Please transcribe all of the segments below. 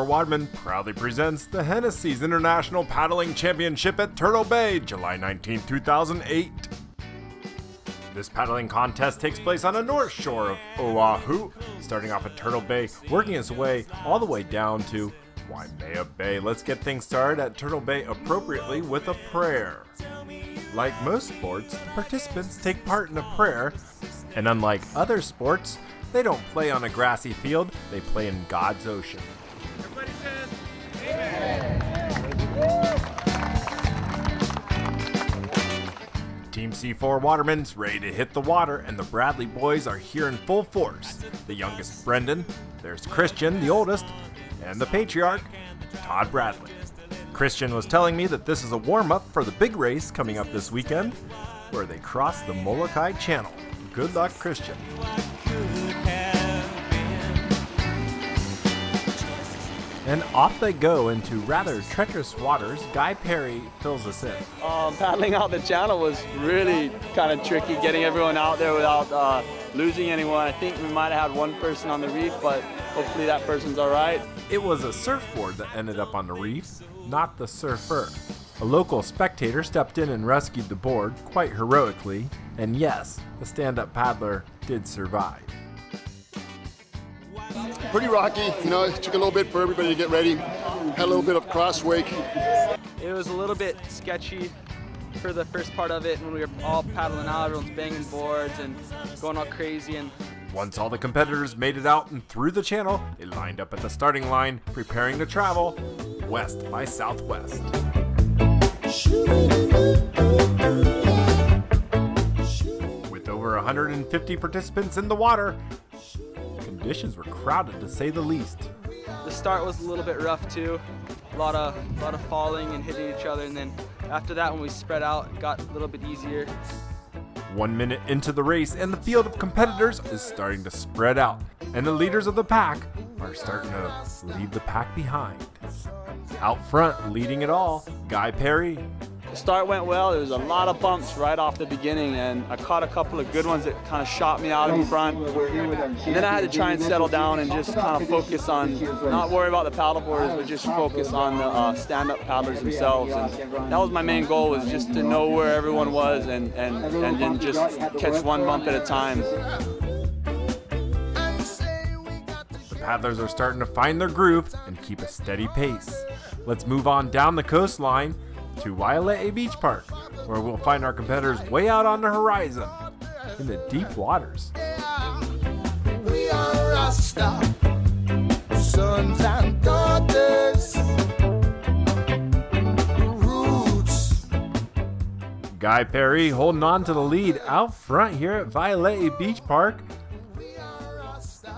Waterman proudly presents the Hennessey's International Paddling Championship at Turtle Bay, July 19, 2008. This paddling contest takes place on the north shore of Oahu, starting off at Turtle Bay, working its way all the way down to Waimea Bay. Let's get things started at Turtle Bay appropriately with a prayer. Like most sports, the participants take part in a prayer, and unlike other sports, they don't play on a grassy field, they play in God's ocean. Everybody says, Amen. Team C4 Waterman's ready to hit the water, and the Bradley boys are here in full force. The youngest, Brendan, there's Christian, the oldest, and the patriarch, Todd Bradley. Christian was telling me that this is a warm-up for the big race coming up this weekend, where they cross the Molokai Channel. Good luck, Christian. And off they go into rather treacherous waters. Guy PERE fills us in. Paddling out the channel was really kind of tricky, getting everyone out there without losing anyone. I think we might have had one person on the reef, but hopefully that person's all right. It was a surfboard that ended up on the reef, not the surfer. A local spectator stepped in and rescued the board quite heroically, and yes, the stand-up paddler did survive. Pretty rocky, you know, it took a little bit for everybody to get ready. Had a little bit of crosswake. It was a little bit sketchy for the first part of it when we were all paddling out, everyone's banging boards and going all crazy. And once all the competitors made it out and through the channel, they lined up at the starting line, preparing to travel west by southwest. With over 150 participants in the water, conditions were crowded to say the least. The start was a little bit rough too. A lot of falling and hitting each other, and then after that when we spread out it got a little bit easier. 1 minute into the race and the field of competitors is starting to spread out, and the leaders of the pack are starting to leave the pack behind. Out front, leading it all, Guy PERE. The start went well. There was a lot of bumps right off the beginning, and I caught a couple of good ones that kind of shot me out in front. And then I had to try and settle down and just kind of focus on, not worry about the paddleboarders, but just focus on the stand-up paddlers themselves. And that was my main goal, was just to know where everyone was and then just catch one bump at a time. The paddlers are starting to find their groove and keep a steady pace. Let's move on down the coastline to Waialee Beach Park, where we'll find our competitors way out on the horizon in the deep waters. We are Rasta, sons and daughters, roots. Guy PERE holding on to the lead out front here at Waialee Beach Park.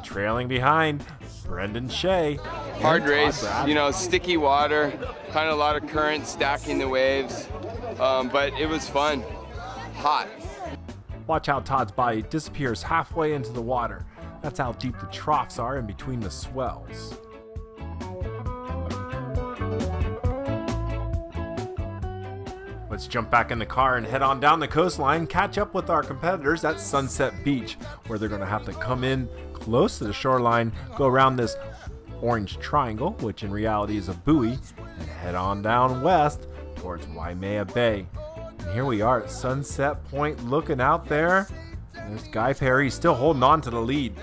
Trailing behind, Brendan Shea. Hard race, you know, sticky water, kind of a lot of current stacking the waves, but it was fun. Hot. Watch how Todd's body disappears halfway into the water. That's how deep the troughs are in between the swells. Let's jump back in the car and head on down the coastline, catch up with our competitors at Sunset Beach, where they're going to have to come in close to the shoreline, go around this orange triangle, which in reality is a buoy, and head on down west towards Waimea Bay. And here we are at Sunset Point, looking out there. There's Guy PERE still holding on to the lead.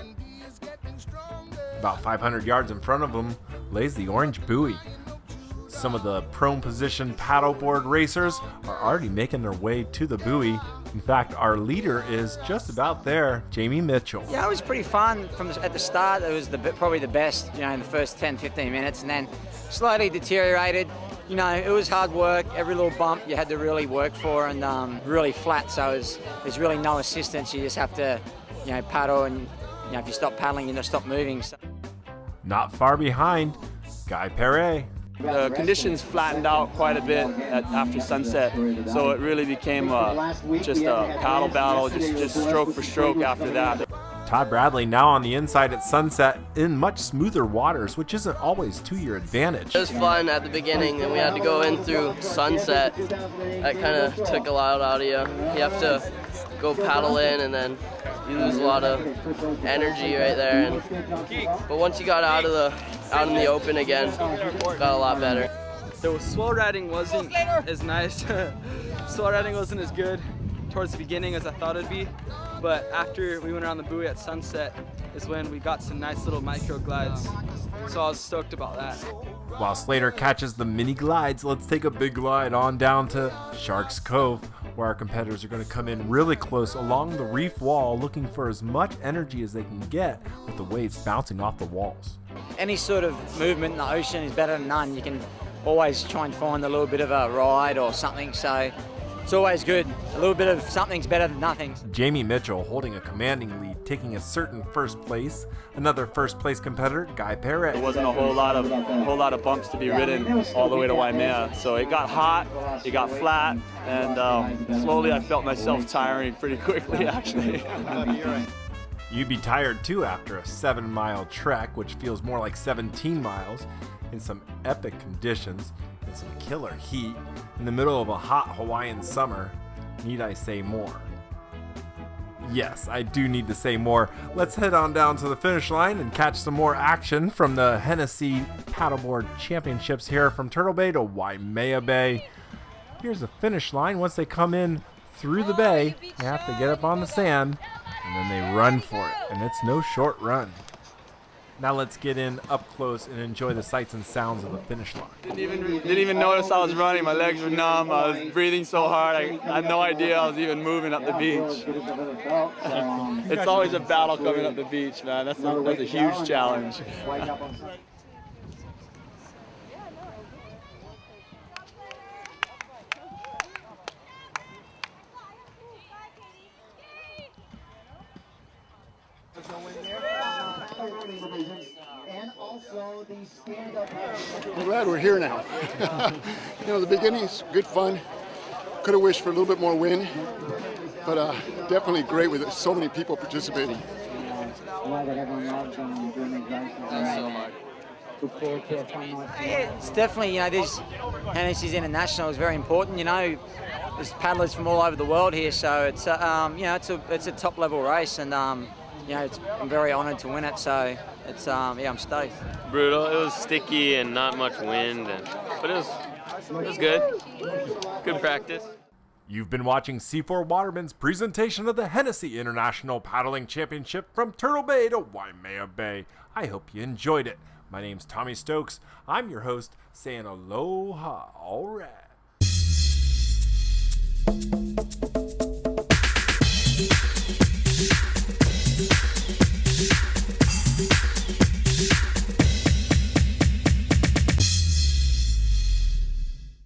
About 500 yards in front of him lays the orange buoy. Some of the prone position paddleboard racers are already making their way to the buoy. In fact, our leader is just about there, Jamie Mitchell. Yeah, it was pretty fun at the start. It was probably the best, you know, in the first 10-15 minutes, and then slowly deteriorated. You know, it was hard work. Every little bump you had to really work for, and really flat, so there's really no assistance. You just have to, you know, paddle, and you know, if you stop paddling, you just stop moving. So. Not far behind, Guy PERE. The conditions flattened out quite a bit after sunset, so it really became just a paddle battle, just stroke for stroke after that. Todd Bradley now on the inside at Sunset in much smoother waters, which isn't always to your advantage. It was fun at the beginning, and we had to go in through Sunset. That kind of took a lot out of you. You have to go paddle in, and then you lose a lot of energy right there. But once you got out in the open again, it got a lot better. The swell riding wasn't as nice. Swell riding wasn't as good towards the beginning as I thought it'd be, but after we went around the buoy at Sunset is when we got some nice little micro glides, so I was stoked about that. While SLATER catches the mini glides, let's take a big glide on down to Sharks Cove, where our competitors are going to come in really close along the reef wall, looking for as much energy as they can get with the waves bouncing off the walls. Any sort of movement in the ocean is better than none. You can always try and find a little bit of a ride or something, so it's always good. A little bit of something's better than nothing. Jamie Mitchell holding a commanding lead, taking a certain first place. Another first place competitor, Guy Perret. There wasn't a whole lot of bumps to be ridden all the way to Waimea, so it got hot, it got flat, and slowly I felt myself tiring pretty quickly actually. You'd be tired too after a 7-mile trek, which feels more like 17 miles, in some epic conditions, in some killer heat, in the middle of a hot Hawaiian summer. Need I say more? Yes, I do need to say more. Let's head on down to the finish line and catch some more action from the Hennessey Paddleboard Championships here from Turtle Bay to Waimea Bay. Here's the finish line. Once they come in through the bay, they have to get up on the sand, and then they run for it, and it's no short run. Now let's get in up close and enjoy the sights and sounds of the finish line. Didn't even notice I was running. My legs were numb. I was breathing so hard. I had no idea I was even moving up the beach. It's always a battle coming up the beach, man. That's a huge challenge. I'm glad we're here now. You know, the beginning's good fun. Could have wished for a little bit more wind, but definitely great with so many people participating. It's definitely, this Hennessey's International is very important. There's paddlers from all over the world here, so it's it's a top level race, and I'm very honoured to win it. So it's I'm stoked. Brutal. It was sticky and not much wind, but it was good. Good practice. You've been watching C4 Waterman's presentation of the Hennessey International Paddling Championship from Turtle Bay to Waimea Bay. I hope you enjoyed it. My name's Tommy Stokes. I'm your host, saying aloha. All right.